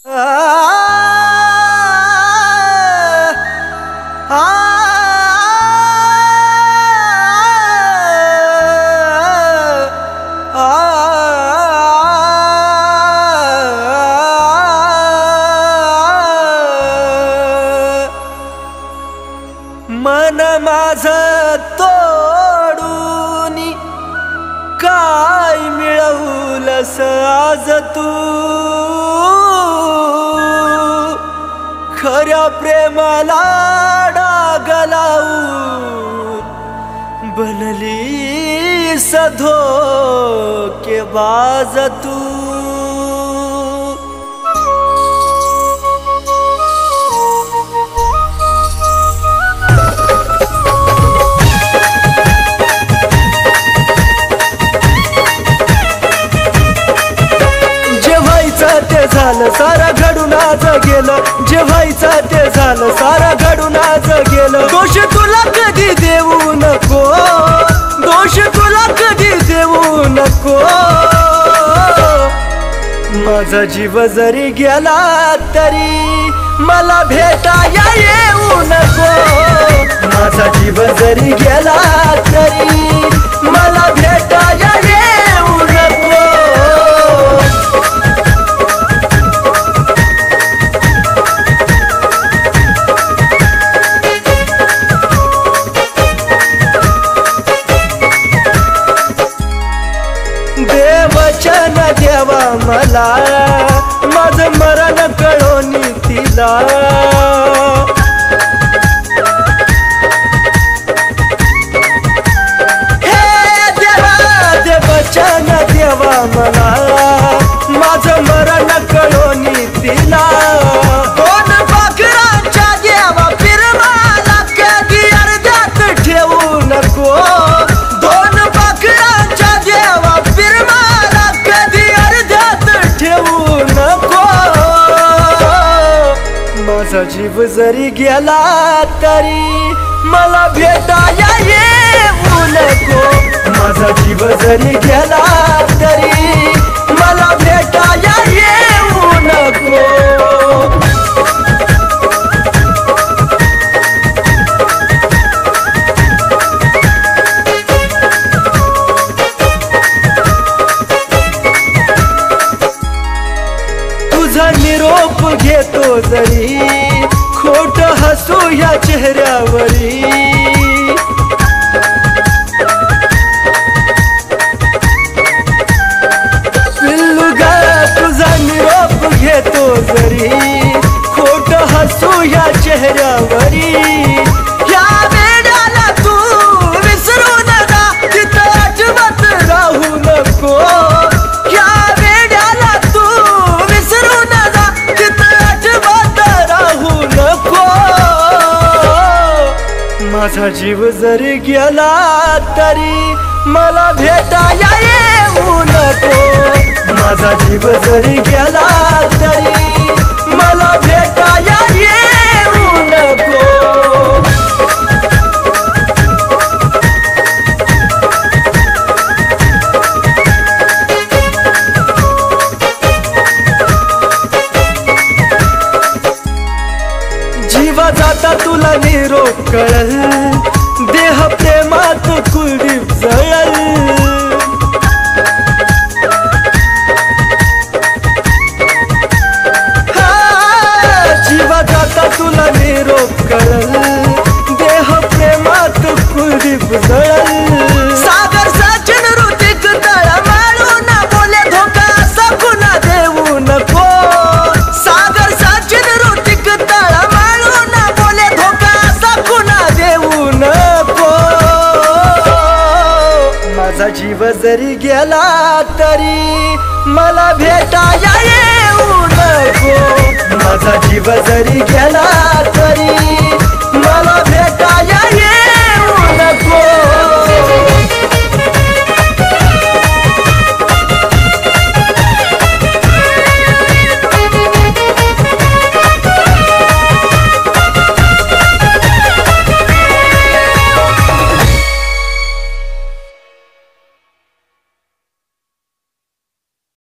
मन माझं तोडून काय मिळवलंस आज तू खऱ्या प्रेमाला डाग लावून बनलीस धोकेबाज तू ते झालं सारा घडून आज गेलं जे व्हायचं ते झालं सारा घडून आज गेलं दोष तुला कधी देऊ नको दोष तुला कधी देऊ नको माझा जीव जरी गेला तरी मला भेटाया येऊ नको माझा जीव जरी गेला तरी मला भेटाया येऊ नको देवचन देवा मला माझं मरण कळोनी तिला हे देवा देवचन देवा मला माझं मरण कळोनी तिला दोन पाखरांच्या देवा फिरवाला कधी अर्ध्यात ठेवू नको दोन पाखरांच्या देवा माझा जीव जरी गेला तरी मला भेटाया येऊ नको माझा जीव जरी गेला तरी मला भेटाया येऊ नको तुझा निरोप घेतो जरी खोट हसू या चेहऱ्यावरी पिल्लू ग तुझा निरोप घेतो जरी खोट हसू या चेहऱ्यावरी या वेड्याला तू विसरून जा तिथं अजिबात राहू नको माझा जीव जरी गेला तरी मला भेटाया येऊ नको माझा जीव जरी गेला तरी मला भेटाया येऊ नको जीवा जाता तुला निरोप कळल देह प्रेमात कुलदीप जळल जीवा जाता तुला निरोप कळल देह प्रेमात कुलदीप जळल सागर सचिन ऋतिक तळमाळू न बोले धोका असा कुणा देऊ नको सागर सचिन ऋतिक तळमाळू न बोले धोका असा कुणा देऊ नको माझा जीव जरी गेला तरी मला भेटाया येऊ नको माझा जीव जरी गेला तरी मला